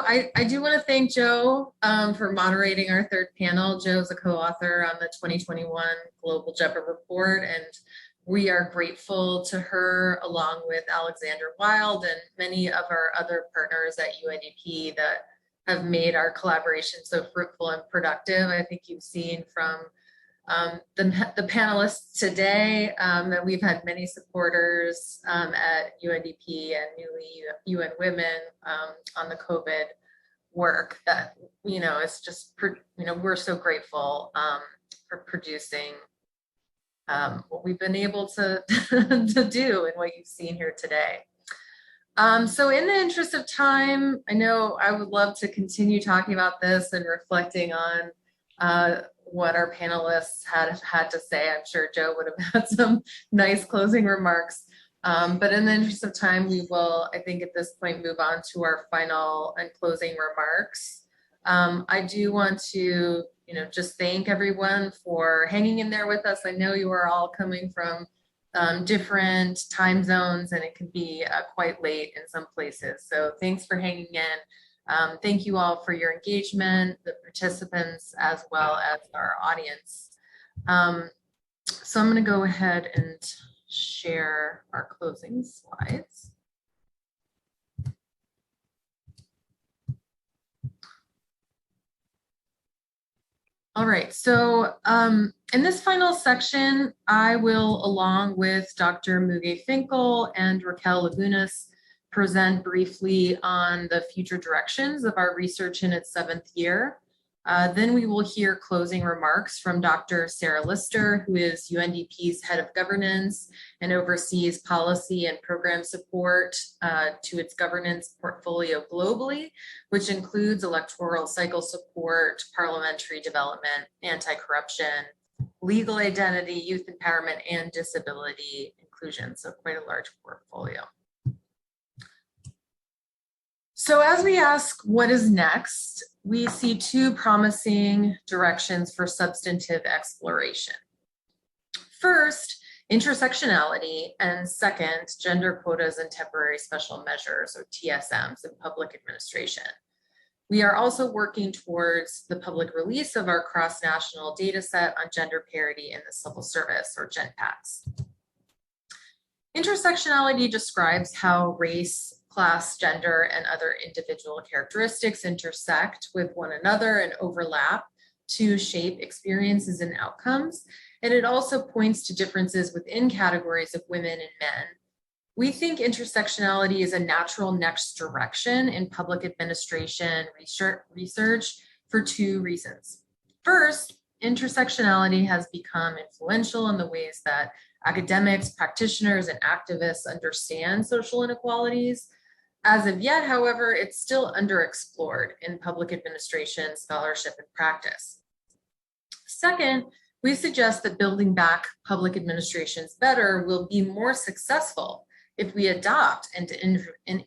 I do want to thank Joe for moderating our third panel. Joe's a co-author on the 2021 Global Gepa Report, and we are grateful to her, along with Alexander Wild and many of our other partners at UNDP that have made our collaboration so fruitful and productive. I think you've seen from the panelists today that we've had many supporters at UNDP and newly UN Women on the COVID work that, it's just, we're so grateful for producing what we've been able to, to do and what you've seen here today. So in the interest of time, I know I would love to continue talking about this and reflecting on what our panelists had to say. I'm sure Joe would have had some nice closing remarks. But in the interest of time, we will, I think at this point, move on to our final and closing remarks. I do want to, just thank everyone for hanging in there with us. I know you are all coming from different time zones, and it can be quite late in some places. So thanks for hanging in. Thank you all for your engagement, the participants, as well as our audience. So I'm going to go ahead and share our closing slides. All right, so in this final section, I will, along with Dr. Muge Finkel and Raquel Lagunas, present briefly on the future directions of our research in its 7th year. Then we will hear closing remarks from Dr. Sarah Lister, who is UNDP's head of governance and oversees policy and program support to its governance portfolio globally, which includes electoral cycle support, parliamentary development, anti-corruption, legal identity, youth empowerment, and disability inclusion. So quite a large portfolio. So as we ask what is next, we see 2 promising directions for substantive exploration. First, intersectionality, and second, gender quotas and temporary special measures, or TSMs, in public administration. We are also working towards the public release of our cross-national data set on gender parity in the civil service, or GenPACs. Intersectionality describes how race, class, gender, and other individual characteristics intersect with one another and overlap to shape experiences and outcomes. And it also points to differences within categories of women and men. We think intersectionality is a natural next direction in public administration research for 2 reasons. First, intersectionality has become influential in the ways that academics, practitioners, and activists understand social inequalities. As of yet, however, it's still underexplored in public administration, scholarship, and practice. Second, we suggest that building back public administrations better will be more successful if we adopt an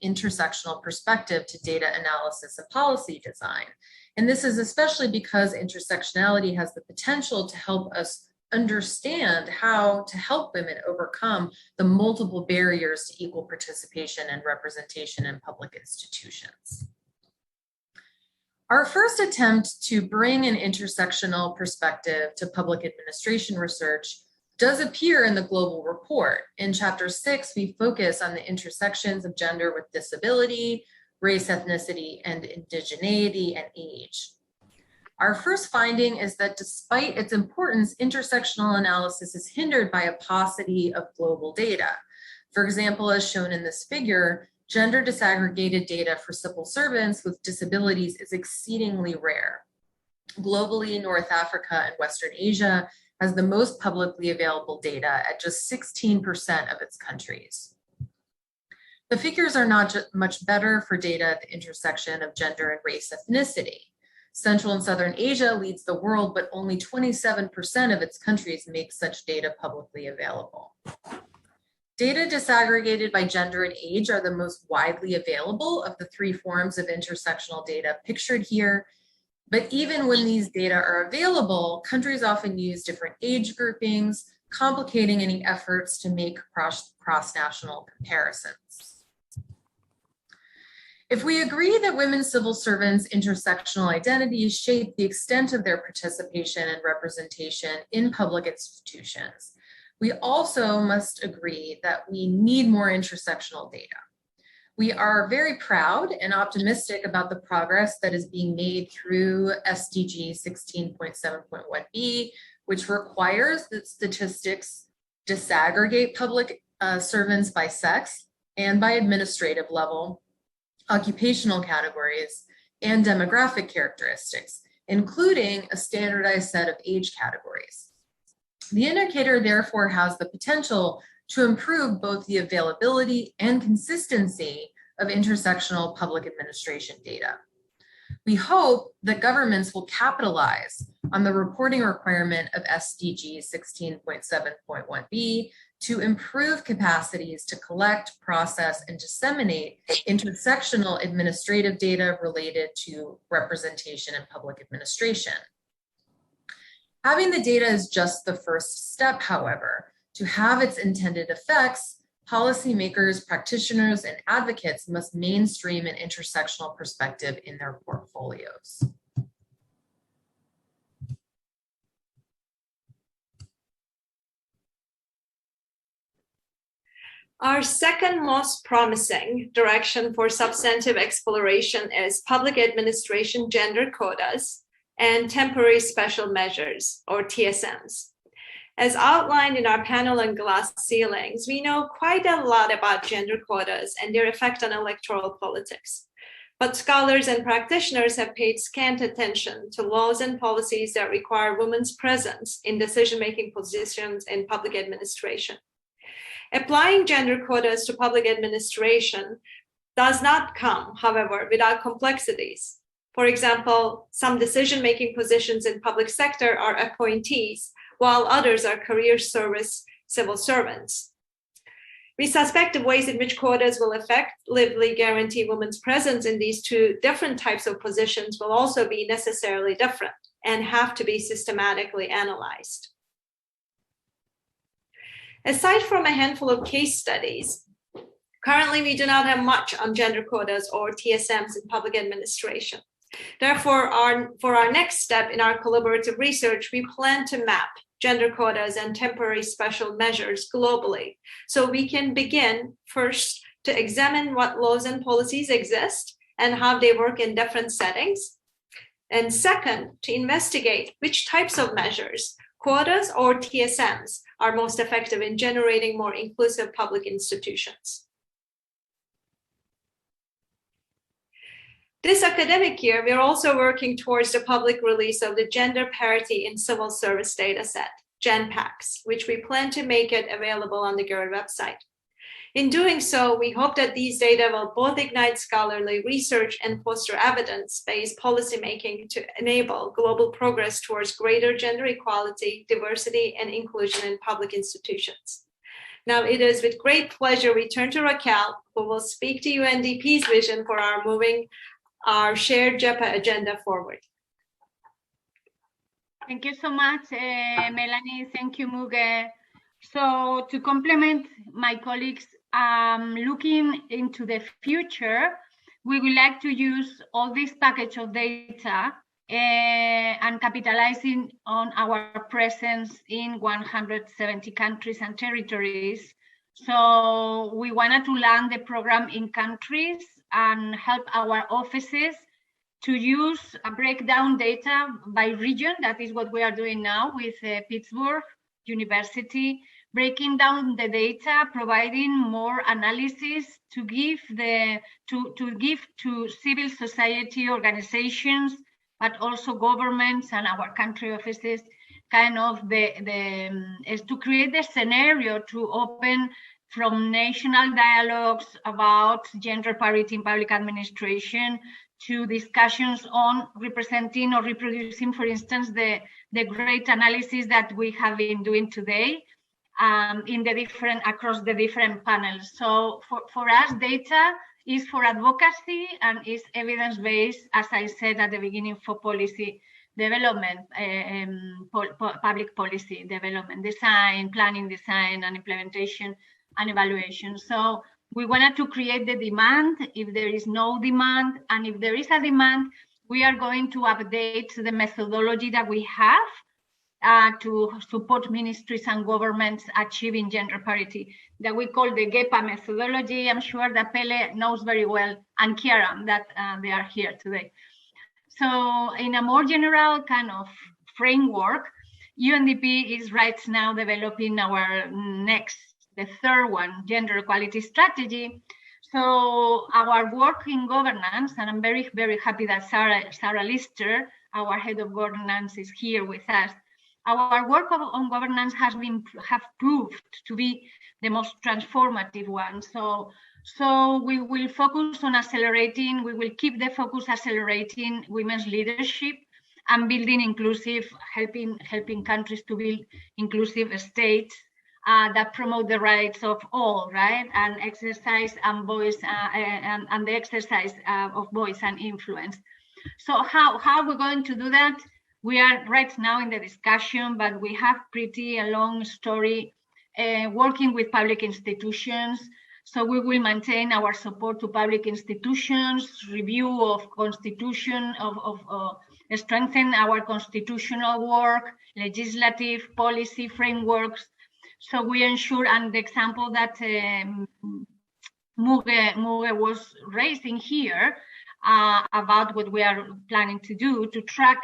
intersectional perspective to data analysis and policy design. And this is especially because intersectionality has the potential to help us understand how to help women overcome the multiple barriers to equal participation and representation in public institutions. Our first attempt to bring an intersectional perspective to public administration research does appear in the global report. In chapter 6, we focus on the intersections of gender with disability, race, ethnicity, and indigeneity, and age. Our first finding is that despite its importance, intersectional analysis is hindered by a paucity of global data. For example, as shown in this figure, gender disaggregated data for civil servants with disabilities is exceedingly rare. Globally, North Africa and Western Asia has the most publicly available data at just 16% of its countries. The figures are not much better for data at the intersection of gender and race ethnicity. Central and Southern Asia leads the world, but only 27% of its countries make such data publicly available. Data disaggregated by gender and age are the most widely available of the 3 forms of intersectional data pictured here. But even when these data are available, countries often use different age groupings, complicating any efforts to make cross-national comparisons. If we agree that women civil servants' intersectional identities shape the extent of their participation and representation in public institutions, we also must agree that we need more intersectional data. We are very proud and optimistic about the progress that is being made through SDG 16.7.1b, which requires that statistics disaggregate public servants by sex and by administrative level, occupational categories, and demographic characteristics, including a standardized set of age categories. The indicator therefore has the potential to improve both the availability and consistency of intersectional public administration data. We hope that governments will capitalize on the reporting requirement of SDG 16.7.1b to improve capacities to collect, process, and disseminate intersectional administrative data related to representation in public administration. Having the data is just the first step, however. To have its intended effects, policymakers, practitioners, and advocates must mainstream an intersectional perspective in their portfolios. Our second most promising direction for substantive exploration is public administration gender quotas and temporary special measures, or TSMs. As outlined in our panel on glass ceilings, we know quite a lot about gender quotas and their effect on electoral politics. But scholars and practitioners have paid scant attention to laws and policies that require women's presence in decision-making positions in public administration. Applying gender quotas to public administration does not come, however, without complexities. For example, some decision-making positions in public sector are appointees, while others are career service civil servants. We suspect the ways in which quotas will effectively guarantee women's presence in these two different types of positions will also be necessarily different and have to be systematically analyzed. Aside from a handful of case studies, currently we do not have much on gender quotas or TSMs in public administration. Therefore, for our next step in our collaborative research, we plan to map gender quotas and temporary special measures globally, so we can begin first to examine what laws and policies exist and how they work in different settings, and second, to investigate which types of measures, quotas or TSMs, are most effective in generating more inclusive public institutions. This academic year, we are also working towards the public release of the Gender Parity in Civil Service Dataset, GenPACS, which we plan to make it available on the GERD website. In doing so, we hope that these data will both ignite scholarly research and foster evidence-based policymaking to enable global progress towards greater gender equality, diversity, and inclusion in public institutions. Now, it is with great pleasure we turn to Raquel, who will speak to UNDP's vision for moving our shared Gepa agenda forward. Thank you so much, Melanie. Thank you, Muge. So to complement my colleagues, looking into the future, we would like to use all this package of data and capitalizing on our presence in 170 countries and territories. So we wanted to land the program in countries and help our offices to use a breakdown data by region. That is what we are doing now with Pittsburgh University, breaking down the data, providing more analysis to give to civil society organizations, but also governments and our country offices, kind of is to create the scenario to open from national dialogues about gender parity in public administration to discussions on representing or reproducing, for instance, the great analysis that we have been doing today in the across the different panels. So for us, data is for advocacy and is evidence-based, as I said at the beginning, for policy development, public policy development, design, planning, design, and implementation and evaluation. So We wanted to create the demand if there is no demand, and if there is a demand, we are going to update the methodology that we have to support ministries and governments achieving gender parity, that we call the Gepa methodology. I'm sure that Pele knows very well, and Kieran, that they are here today. So in a more general kind of framework, UNDP is right now developing our the third one, gender equality strategy. So our work in governance, and I'm very, very happy that Sarah Lister, our head of governance, is here with us. Our work on governance have proved to be the most transformative one. So we will focus on accelerating, we will keep the focus accelerating women's leadership and building inclusive, helping countries to build inclusive states that promote the rights of all, right? And exercise and voice, and the exercise of voice and influence. So how are we going to do that? We are right now in the discussion, but we have pretty a long story working with public institutions. So we will maintain our support to public institutions, review of constitution, strengthen our constitutional work, legislative policy frameworks. So we ensure, and the example that Muge was raising here about what we are planning to do to track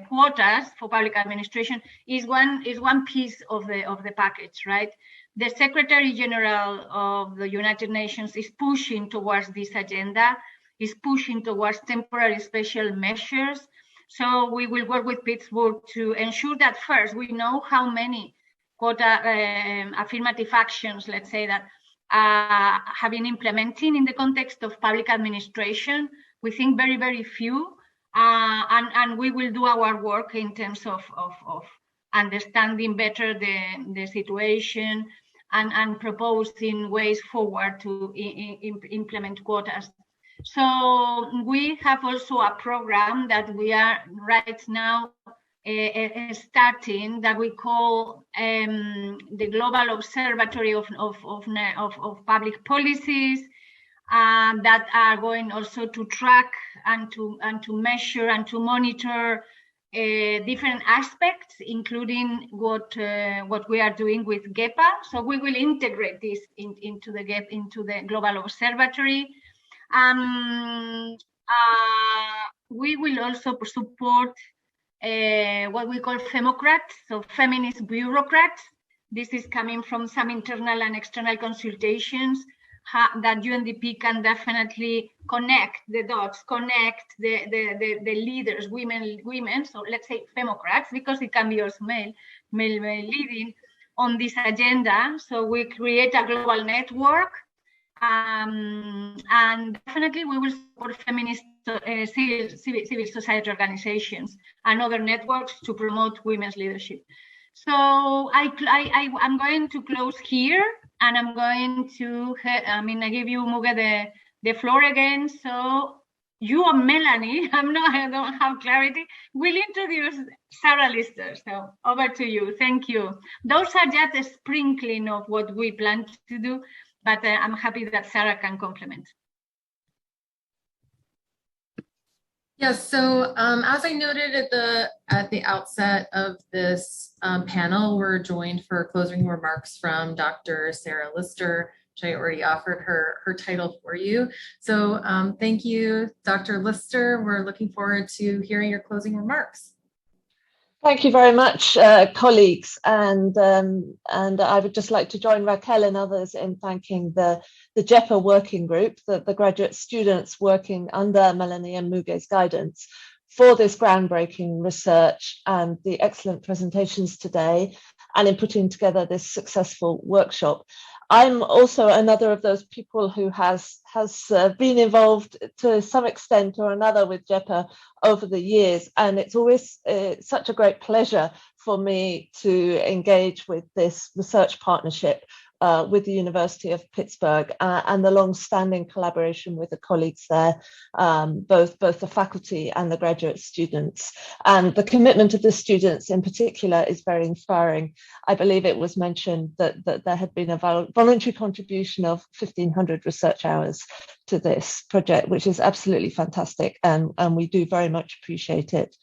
quotas for public administration is one piece of the package, right? The Secretary General of the United Nations is pushing towards this agenda, is pushing towards temporary special measures. So we will work with Pittsburgh to ensure that first we know how many quota affirmative actions, let's say, that have been implementing in the context of public administration. We think very, very few, and we will do our work in terms of understanding better the situation and proposing ways forward to implement quotas. So we have also a program that we are right now starting that we call the Global Observatory of Public Policies, that are going also to track and to measure and to monitor different aspects, including what we are doing with Gepa. So we will integrate this into the Global Observatory. We will also support what we call femocrats, so feminist bureaucrats. This is coming from some internal and external consultations that UNDP can definitely connect the dots, connect the leaders, women. So let's say femocrats, because it can be also male leading on this agenda. So we create a global network, and definitely we will support feminist civil society organizations and other networks to promote women's leadership. So I'm going to close here, and I'm going to, I give you, Muge, the floor again. So you and Melanie, I don't have clarity, will introduce Sarah Lister. So over to you. Thank you. Those are just a sprinkling of what we plan to do, but I'm happy that Sarah can complement. Yes, so as I noted at the outset of this panel, we're joined for closing remarks from Dr. Sarah Lister, which I already offered her title for you. So thank you, Dr. Lister. We're looking forward to hearing your closing remarks. Thank you very much, colleagues, and I would just like to join Raquel and others in thanking the Gepa working group, the graduate students working under Melanie and Muge's guidance, for this groundbreaking research and the excellent presentations today, and in putting together this successful workshop. I'm also another of those people who has been involved to some extent or another with Gepa over the years, and it's always such a great pleasure for me to engage with this research partnership with the University of Pittsburgh and the long-standing collaboration with the colleagues there, both the faculty and the graduate students. And the commitment of the students in particular is very inspiring. I believe it was mentioned that there had been a voluntary contribution of 1,500 research hours to this project, which is absolutely fantastic, and we do very much appreciate it.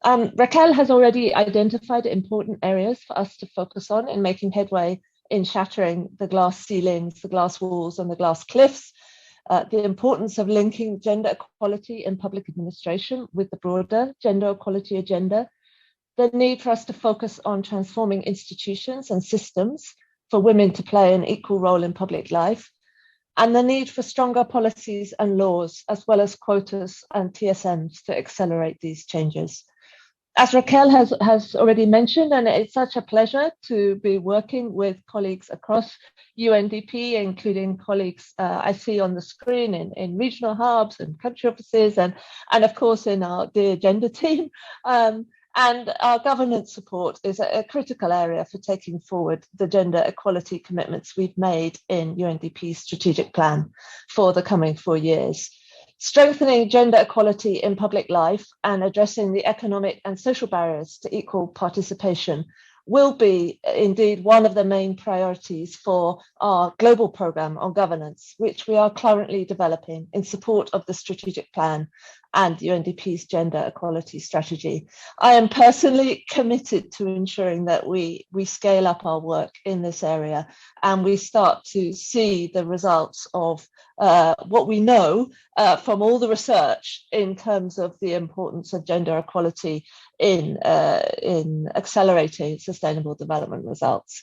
Raquel has already identified important areas for us to focus on in making headway in shattering the glass ceilings, the glass walls, and the glass cliffs, the importance of linking gender equality in public administration with the broader gender equality agenda, the need for us to focus on transforming institutions and systems for women to play an equal role in public life, and the need for stronger policies and laws, as well as quotas and TSMs to accelerate these changes. As Raquel has already mentioned, and it's such a pleasure to be working with colleagues across UNDP, including colleagues I see on the screen in regional hubs and country offices, and of course in our dear gender team. And our governance support is a critical area for taking forward the gender equality commitments we've made in UNDP's strategic plan for the coming 4 years. Strengthening gender equality in public life and addressing the economic and social barriers to equal participation will be indeed one of the main priorities for our global programme on governance, which we are currently developing in support of the strategic plan and UNDP's gender equality strategy. I am personally committed to ensuring that we scale up our work in this area and we start to see the results of what we know from all the research in terms of the importance of gender equality in accelerating sustainable development results.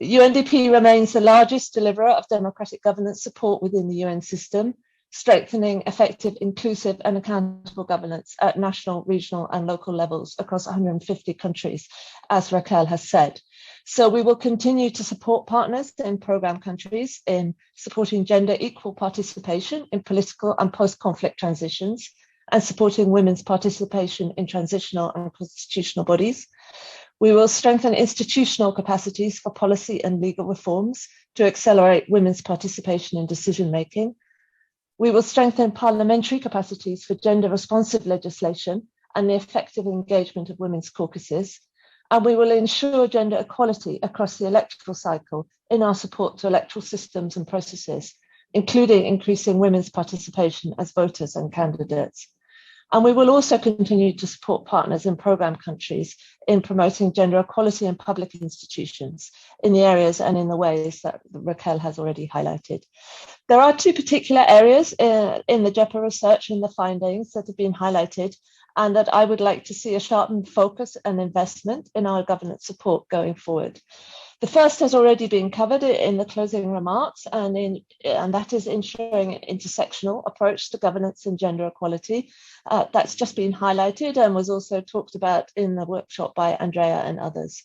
UNDP remains the largest deliverer of democratic governance support within the UN system, strengthening effective, inclusive and accountable governance at national, regional and local levels across 150 countries, as Raquel has said. So we will continue to support partners in programme countries in supporting gender equal participation in political and post-conflict transitions and supporting women's participation in transitional and constitutional bodies. We will strengthen institutional capacities for policy and legal reforms to accelerate women's participation in decision-making. We will strengthen parliamentary capacities for gender-responsive legislation and the effective engagement of women's caucuses. And we will ensure gender equality across the electoral cycle in our support to electoral systems and processes, including increasing women's participation as voters and candidates. And we will also continue to support partners in programme countries in promoting gender equality in public institutions in the areas and in the ways that Raquel has already highlighted. There are two particular areas in the Gepa research and the findings that have been highlighted and that I would like to see a sharpened focus and investment in our governance support going forward. The first has already been covered in the closing remarks, and that is ensuring an intersectional approach to governance and gender equality. That's just been highlighted and was also talked about in the workshop by Andrea and others.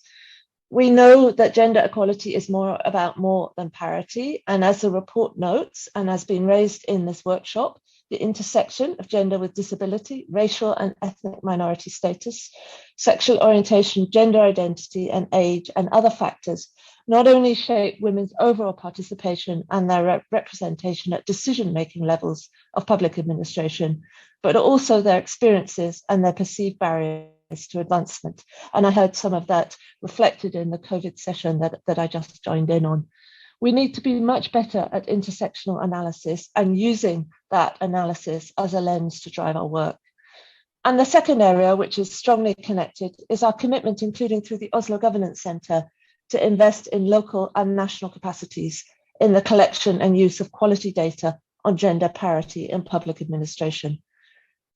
We know that gender equality is about more than parity, and as the report notes and has been raised in this workshop, the intersection of gender with disability, racial and ethnic minority status, sexual orientation, gender identity and age and other factors not only shape women's overall participation and their representation at decision-making levels of public administration, but also their experiences and their perceived barriers to advancement. And I heard some of that reflected in the COVID session that I just joined in on. We need to be much better at intersectional analysis and using that analysis as a lens to drive our work. And the second area, which is strongly connected, is our commitment, including through the Oslo Governance Centre, to invest in local and national capacities in the collection and use of quality data on gender parity in public administration.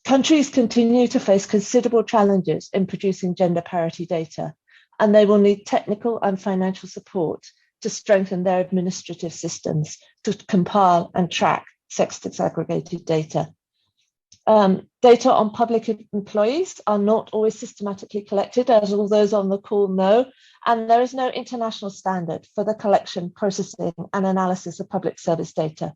Countries continue to face considerable challenges in producing gender parity data, and they will need technical and financial support to strengthen their administrative systems to compile and track sex disaggregated data. Data on public employees are not always systematically collected, as all those on the call know, and there is no international standard for the collection, processing, and analysis of public service data.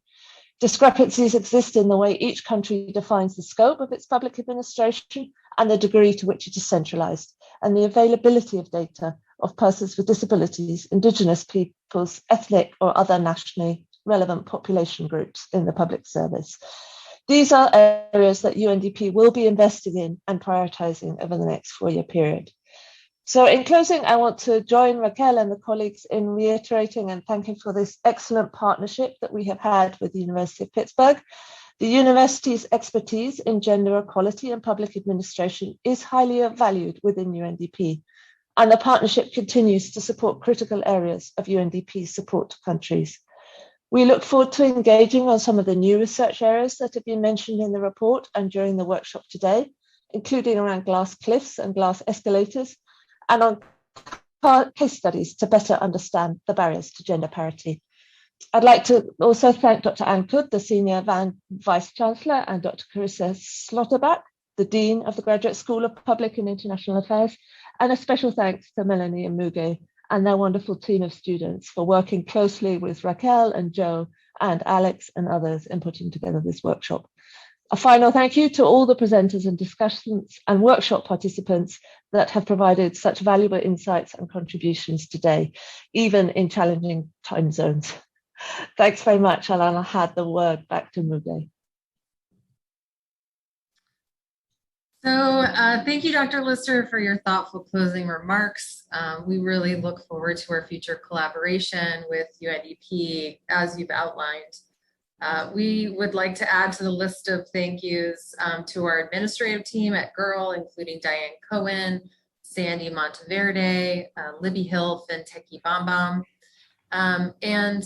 Discrepancies exist in the way each country defines the scope of its public administration and the degree to which it is centralized, and the availability of data of persons with disabilities, Indigenous peoples, ethnic or other nationally relevant population groups in the public service. These are areas that UNDP will be investing in and prioritising over the next 4-year period. So in closing, I want to join Raquel and the colleagues in reiterating and thanking for this excellent partnership that we have had with the University of Pittsburgh. The university's expertise in gender equality and public administration is highly valued within UNDP, and the partnership continues to support critical areas of UNDP's support to countries. We look forward to engaging on some of the new research areas that have been mentioned in the report and during the workshop today, including around glass cliffs and glass escalators, and on case studies to better understand the barriers to gender parity. I'd like to also thank Dr. Anne Cood, the Senior Vice Chancellor, and Dr. Carissa Slotterbach, the Dean of the Graduate School of Public and International Affairs, and a special thanks to Melanie and Muge and their wonderful team of students for working closely with Raquel and Joe and Alex and others in putting together this workshop. A final thank you to all the presenters and discussions and workshop participants that have provided such valuable insights and contributions today, even in challenging time zones. Thanks very much, and I'll hand the word back to Muge. So thank you, Dr. Lister, for your thoughtful closing remarks. We really look forward to our future collaboration with UNDP, as you've outlined. We would like to add to the list of thank yous to our administrative team at GIRL, including Diane Cohen, Sandy Monteverde, Libby Hill, Finteki Bambam. And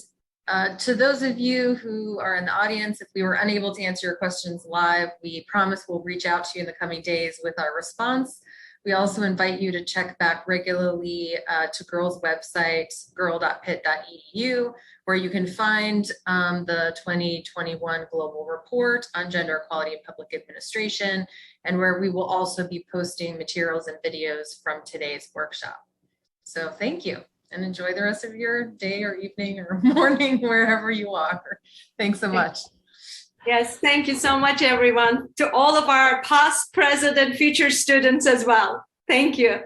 to those of you who are in the audience, if we were unable to answer your questions live, we promise we'll reach out to you in the coming days with our response. We also invite you to check back regularly to GIRL's website, girl.pitt.edu, where you can find the 2021 Global Report on Gender Equality in Public Administration, and where we will also be posting materials and videos from today's workshop. So thank you, and enjoy the rest of your day or evening or morning, wherever you are. Thanks so much. Yes, thank you so much, everyone. To all of our past, present, and future students as well. Thank you.